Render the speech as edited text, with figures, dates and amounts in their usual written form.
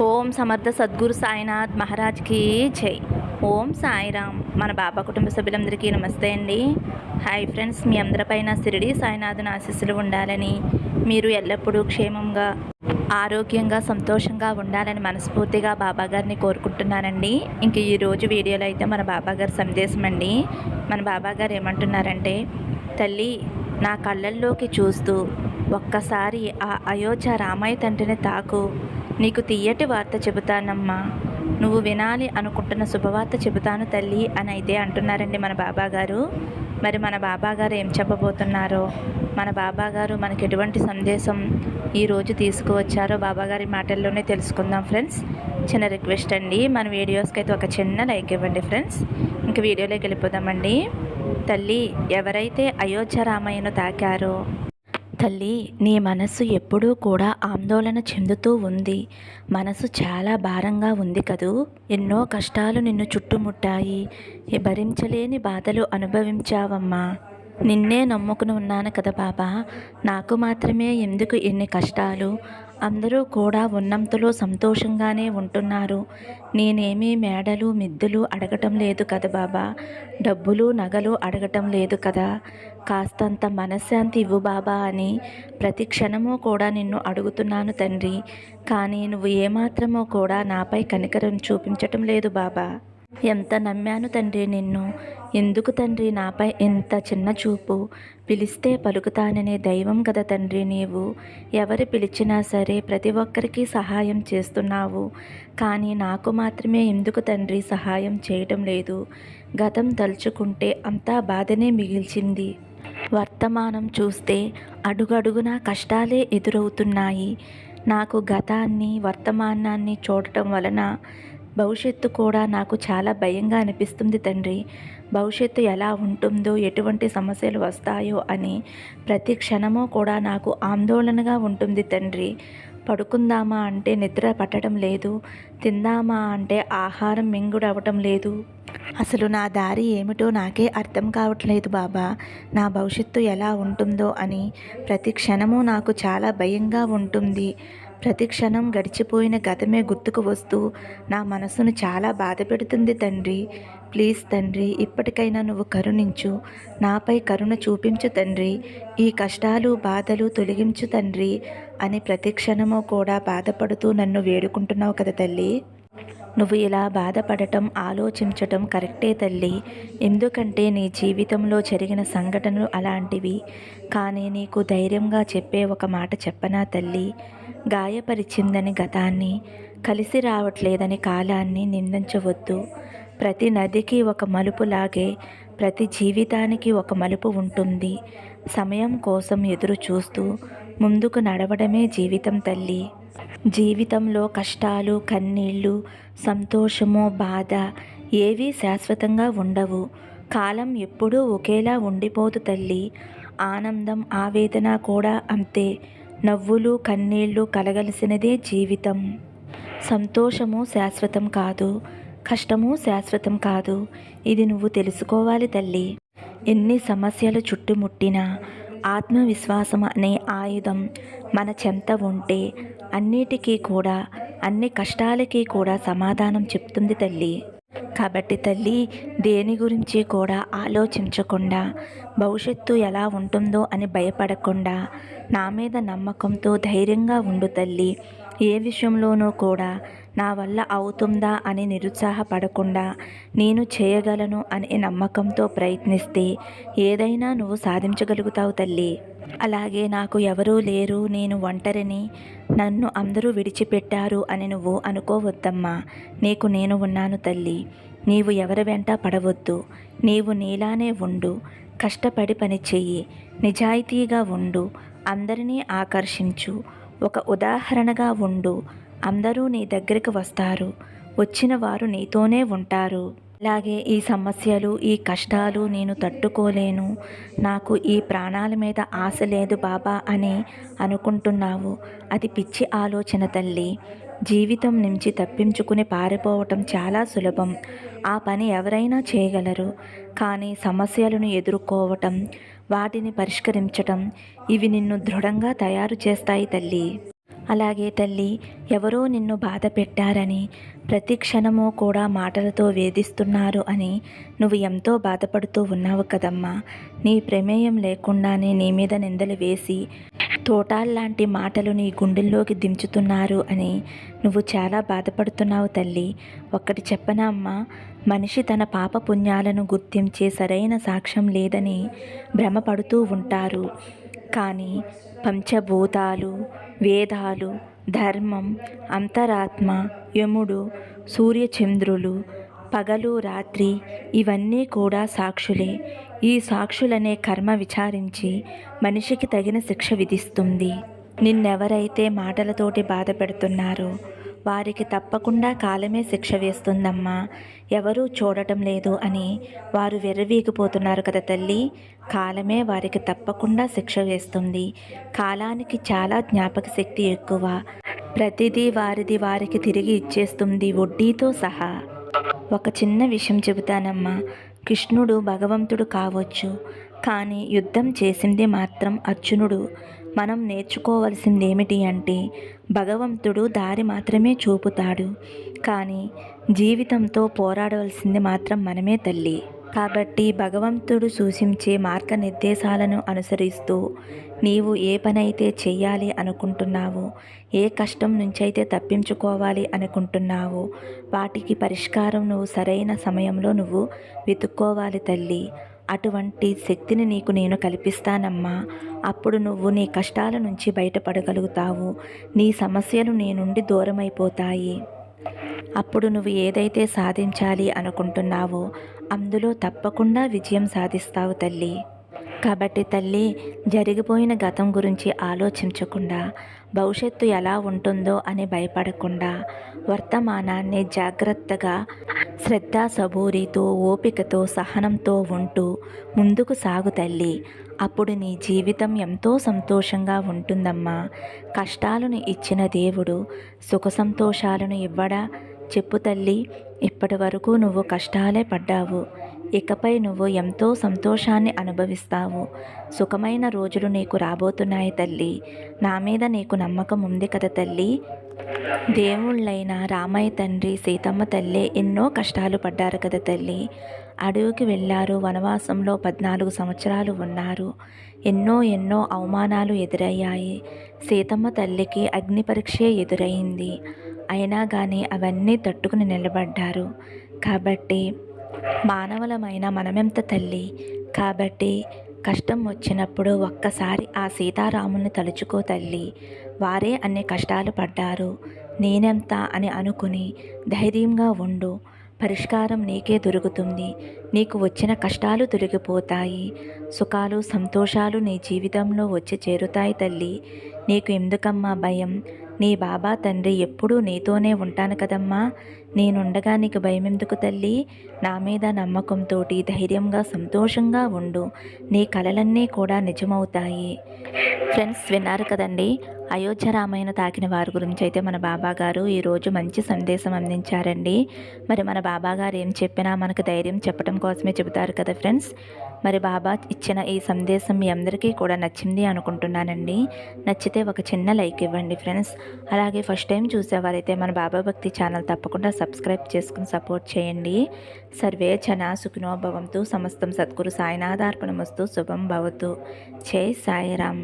ఓం సమర్థ సద్గురు సాయినాథ్ మహారాజ్కి జై. ఓం సాయిరామ్. మన బాబా కుటుంబ సభ్యులందరికీ నమస్తే అండి. హాయ్ ఫ్రెండ్స్, మీ అందరిపైన షిరిడి సాయినాథుని ఆశీస్సులు ఉండాలని, మీరు ఎల్లప్పుడూ క్షేమంగా ఆరోగ్యంగా సంతోషంగా ఉండాలని మనస్ఫూర్తిగా బాబాగారిని కోరుకుంటున్నానండి. ఇంక ఈరోజు వీడియోలో అయితే మన బాబాగారి సందేశం అండి. మన బాబాగారు ఏమంటున్నారంటే, తల్లి నా కళ్ళల్లోకి చూస్తూ ఒక్కసారి ఆ అయోధ్య రామయ్య తండ్రిని తాకు, నీకు తీయటి వార్త చెబుతానమ్మా, నువ్వు వినాలి అనుకుంటున్న శుభవార్త చెబుతాను తల్లి అని అయితే అంటున్నారండి మన బాబాగారు. మరి మన బాబాగారు ఏం చెప్పబోతున్నారో, మన బాబాగారు మనకి ఎటువంటి సందేశం ఈరోజు తీసుకువచ్చారో బాబాగారి మాటల్లోనే తెలుసుకుందాం ఫ్రెండ్స్. చిన్న రిక్వెస్ట్ అండి, మన వీడియోస్కి అయితే ఒక చిన్న లైక్ ఇవ్వండి ఫ్రెండ్స్. ఇంక వీడియోలోకి వెళ్ళిపోదామండి. తల్లి ఎవరైతే అయోధ్య రామయ్యను తాకారో, తల్లి నీ మనస్సు ఎప్పుడూ కూడా ఆందోళన చెందుతూ ఉంది. మనసు చాలా భారంగా ఉంది కదూ. ఎన్నో కష్టాలు నిన్ను చుట్టుముట్టాయి. భరించలేని బాధలు అనుభవించావమ్మా. నిన్నే నమ్ముకుని ఉన్నాను కదా బాబా, నాకు మాత్రమే ఎందుకు ఎన్ని కష్టాలు? అందరూ కూడా ఉన్నంతలో సంతోషంగానే ఉంటున్నారు. నేనేమీ మేడలు మిద్దులు అడగటం లేదు కదా బాబా, డబ్బులు నగలు అడగటం లేదు కదా. కాస్తంత మనశ్శాంతి ఇవ్వు బాబా అని ప్రతి క్షణము కూడా నిన్ను అడుగుతున్నాను తండ్రి. కానీ నువ్వు ఏమాత్రమో కూడా నాపై కనికరం చూపించటం లేదు బాబా. ఎంత నమ్మాను తండ్రి నిన్ను, ఎందుకు తండ్రి నాపై ఎంత చిన్న చూపు? పిలిస్తే పలుకుతాననే దైవం కదా తండ్రి నీవు. ఎవరు పిలిచినా సరే ప్రతి ఒక్కరికి సహాయం చేస్తున్నావు, కానీ నాకు మాత్రమే ఎందుకు తండ్రి సహాయం చేయటం లేదు? గతం తలుచుకుంటే అంతా బాధనే మిగిల్చింది. వర్తమానం చూస్తే అడుగడుగునా కష్టాలే ఎదురవుతున్నాయి. నాకు గతాన్ని వర్తమానాన్ని చూడటం వలన భవిష్యత్తు కూడా నాకు చాలా భయంగా అనిపిస్తుంది తండ్రి. భవిష్యత్తు ఎలా ఉంటుందో, ఎటువంటి సమస్యలు వస్తాయో అని ప్రతి క్షణము కూడా నాకు ఆందోళనగా ఉంటుంది తండ్రి. పడుకుందామా అంటే నిద్ర పట్టడం లేదు, తిందామా అంటే ఆహారం మింగుడవటం లేదు. అసలు నా దారి ఏమిటో నాకే అర్థం కావట్లేదు బాబా. నా భవిష్యత్తు ఎలా ఉంటుందో అని ప్రతి క్షణము నాకు చాలా భయంగా ఉంటుంది. ప్రతి క్షణం గడిచిపోయిన గతమే గుర్తుకు వస్తూ నా మనసును చాలా బాధ పెడుతుంది తండ్రి. ప్లీజ్ తండ్రి, ఇప్పటికైనా నువ్వు కరుణించు, నాపై కరుణ చూపించు తండ్రి. ఈ కష్టాలు బాధలు తొలగించు తండ్రి అని ప్రతి క్షణము కూడా బాధపడుతూ నన్ను వేడుకుంటున్నావు కదా తల్లి. నువ్వు ఇలా బాధపడటం ఆలోచించటం కరెక్టే తల్లి, ఎందుకంటే నీ జీవితంలో జరిగిన సంఘటనలు అలాంటివి. కానీ నీకు ధైర్యంగా చెప్పే ఒక మాట చెప్పనా తల్లి? గాయపరిచిందని గతాన్ని, కలిసి రావట్లేదని కాలాన్ని నిందించవద్దు. ప్రతి నదికి ఒక మలుపు లాగే ప్రతి జీవితానికి ఒక మలుపు ఉంటుంది. సమయం కోసం ఎదురు చూస్తూ ముందుకు నడవడమే జీవితం తల్లి. జీవితంలో కష్టాలు, కన్నీళ్ళు, సంతోషము, బాధ ఏవీ శాశ్వతంగా ఉండవు. కాలం ఎప్పుడూ ఒకేలా ఉండిపోదు తల్లి. ఆనందం, ఆవేదన కూడా అంతే. నవ్వులు, కన్నీళ్ళు కలగలిసినదే జీవితం. సంతోషము శాశ్వతం కాదు, కష్టము శాశ్వతం కాదు. ఇది నువ్వు తెలుసుకోవాలి తల్లి. ఎన్ని సమస్యలు చుట్టుముట్టినా ఆత్మవిశ్వాసం అనే ఆయుధం మన చెంత ఉంటే అన్నిటికీ కూడా, అన్ని కష్టాలకి కూడా సమాధానం చెప్తుంది తల్లి. కాబట్టి తల్లి, దేని గురించి కూడా ఆలోచించకుండా, భవిష్యత్తు ఎలా ఉంటుందో అని భయపడకుండా నా మీద నమ్మకంతో ధైర్యంగా ఉండు తల్లి. ఏ విషయంలోనూ కూడా నా వల్ల అవుతుందా అని నిరుత్సాహపడకుండా, నేను చేయగలను అనే నమ్మకంతో ప్రయత్నిస్తే ఏదైనా నువ్వు సాధించగలుగుతావు తల్లి. అలాగే నాకు ఎవరూ లేరు, నేను ఒంటరిని, నన్ను అందరూ విడిచిపెట్టారు అని నువ్వు అనుకోవద్దమ్మా. నీకు నేను ఉన్నాను తల్లి. నీవు ఎవరి వెంట పడవద్దు. నీవు నీలానే ఉండు, కష్టపడి పని చెయ్యి, నిజాయితీగా ఉండు, అందరినీ ఆకర్షించు, ఒక ఉదాహరణగా ఉండు. అందరూ నీ దగ్గరికి వస్తారు, వచ్చిన వారు నీతోనే ఉంటారు. అలాగే ఈ సమస్యలు, ఈ కష్టాలు నేను తట్టుకోలేను, నాకు ఈ ప్రాణాల మీద ఆశ లేదు బాబా అని అనుకుంటున్నావు. అది పిచ్చి ఆలోచన తల్లి. జీవితం నుంచి తప్పించుకుని పారిపోవటం చాలా సులభం. ఆ పని ఎవరైనా చేయగలరు. కానీ సమస్యలను ఎదుర్కోవటం, వాటిని పరిష్కరించటం, ఇవి నిన్ను దృఢంగా తయారు చేస్తాయి తల్లి. అలాగే తల్లి, ఎవరో నిన్ను బాధ పెట్టారని, ప్రతి క్షణము కూడా మాటలతో వేధిస్తున్నారు అని నువ్వు ఎంతో బాధపడుతూ ఉన్నావు కదమ్మా. నీ ప్రమేయం లేకుండానే నీ మీద నిందలు వేసి తోటాల్లాంటి మాటలు నీ గుండెల్లోకి దించుతున్నారు అని నువ్వు చాలా బాధపడుతున్నావు తల్లి. ఒక్కటి చెప్పనా అమ్మా, మనిషి తన పాప పుణ్యాలను గుర్తించే సరైన సాక్ష్యం లేదని భ్రమపడుతూ ఉంటారు. కానీ పంచభూతాలు, వేదాలు, ధర్మం, అంతరాత్మ, యముడు, సూర్యచంద్రులు, పగలు రాత్రి ఇవన్నీ కూడా సాక్షులే. ఈ సాక్షులనే కర్మ విచారించి మనిషికి తగిన శిక్ష విధిస్తుంది. నిన్నెవరైతే మాటలతోటి బాధ పెడుతున్నారో వారికి తప్పకుండా కాలమే శిక్ష వేస్తుందమ్మా. ఎవరూ చూడటం లేదు అని వారు వెర్రవీగిపోతున్నారు కదా తల్లి. కాలమే వారికి తప్పకుండా శిక్ష వేస్తుంది. కాలానికి చాలా జ్ఞాపక శక్తి ఎక్కువ. ప్రతిదీ వారికి తిరిగి ఇచ్చేస్తుంది, వడ్డీతో సహా. ఒక చిన్న విషయం చెబుతానమ్మా. కృష్ణుడు భగవంతుడు కావచ్చు, కానీ యుద్ధం చేసింది మాత్రం అర్జునుడు. మనం నేర్చుకోవలసింది ఏమిటి అంటే, భగవంతుడు దారి మాత్రమే చూపుతాడు, కానీ జీవితంతో పోరాడవలసింది మాత్రం మనమే తల్లి. కాబట్టి భగవంతుడు సూచించే మార్గనిర్దేశాలను అనుసరిస్తూ నీవు ఏ పనైతే చెయ్యాలి అనుకుంటున్నావో, ఏ కష్టం నుంచైతే తప్పించుకోవాలి అనుకుంటున్నావో వాటికి పరిష్కారం నువ్వు సరైన సమయంలో నువ్వు వెతుక్కోవాలి తల్లి. అటువంటి శక్తిని నీకు నేను కల్పిస్తానమ్మా. అప్పుడు నువ్వు నీ కష్టాల నుంచి బయటపడగలుగుతావు. నీ సమస్యలు నీ నుండి దూరమైపోతాయి. అప్పుడు నువ్వు ఏదైతే సాధించాలి అనుకుంటున్నావో అందులో తప్పకుండా విజయం సాధిస్తావు తల్లి. కాబట్టి తల్లి, జరిగిపోయిన గతం గురించి ఆలోచించకుండా, భవిష్యత్తు ఎలా ఉంటుందో అని భయపడకుండా, వర్తమానాన్ని జాగ్రత్తగా శ్రద్ధ సబూరితో, ఓపికతో, సహనంతో ఉంటూ ముందుకు సాగు తల్లి. అప్పుడు నీ జీవితం ఎంతో సంతోషంగా ఉంటుందమ్మా. కష్టాలను ఇచ్చిన దేవుడు సుఖ సంతోషాలను ఇవ్వడా చెప్పు తల్లి. ఇప్పటి వరకు నువ్వు కష్టాలే పడ్డావు, ఇకపై నువ్వు ఎంతో సంతోషాన్ని అనుభవిస్తావు. సుఖమైన రోజులు నీకు రాబోతున్నాయి తల్లి. నా మీద నీకు నమ్మకం ఉంది కదా తల్లి. దేవుళ్ళైన రామయ్య తండ్రి, సీతమ్మ తల్లి ఎన్నో కష్టాలు పడ్డారు కదా తల్లి. అడవికి వెళ్ళారు, వనవాసంలో 14 సంవత్సరాలు ఉన్నారు. ఎన్నో అవమానాలు ఎదురయ్యాయి. సీతమ్మ తల్లికి అగ్ని పరీక్షే ఎదురైంది. అయినా కానీ అవన్నీ తట్టుకుని నిలబడ్డారు. కాబట్టి మానవులమైన మనమెంత తల్లి. కాబట్టి కష్టం వచ్చినప్పుడు ఒక్కసారి ఆ సీతారాముల్ని తలుచుకో తల్లి. వారే అన్ని కష్టాలు పడ్డారు, నేనెంత అని అనుకుని ధైర్యంగా ఉండు. పరిష్కారం నీకే దొరుకుతుంది. నీకు వచ్చిన కష్టాలు తొలగిపోతాయి. సుఖాలు సంతోషాలు నీ జీవితంలో వచ్చి చేరుతాయి తల్లి. నీకు ఎందుకమ్మా భయం? నీ బాబా తండ్రి ఎప్పుడూ నీతోనే ఉంటాను కదమ్మా. నేనుండగా నీకు భయం ఎందుకు తల్లి? నా మీద నమ్మకంతోటి ధైర్యంగా సంతోషంగా ఉండు. నీ కలలన్నీ కూడా నిజమవుతాయి. ఫ్రెండ్స్, విన్నారు కదండి, అయోధ్య రామాయణ తాకిన వారి గురించి అయితే మన బాబా గారు ఈరోజు మంచి సందేశం అందించారండి. మరి మన బాబా గారు ఏం చెప్పినా మనకు ధైర్యం చెప్పడం కోసమే చెబుతారు కదా ఫ్రెండ్స్. మరి బాబా ఇచ్చిన ఈ సందేశం మీ అందరికీ కూడా నచ్చింది అనుకుంటున్నానండి. నచ్చితే ఒక చిన్న లైక్ ఇవ్వండి ఫ్రెండ్స్. అలాగే ఫస్ట్ టైం చూసేవారైతే మన బాబా భక్తి ఛానల్ తప్పకుండా సబ్స్క్రైబ్ చేసుకుని సపోర్ట్ చేయండి. సర్వే జనా సుఖినో భవంతు. సమస్తం సద్గురు సాయినాథార్పణమస్తు. శుభం భవతు. జై సాయిరామ్.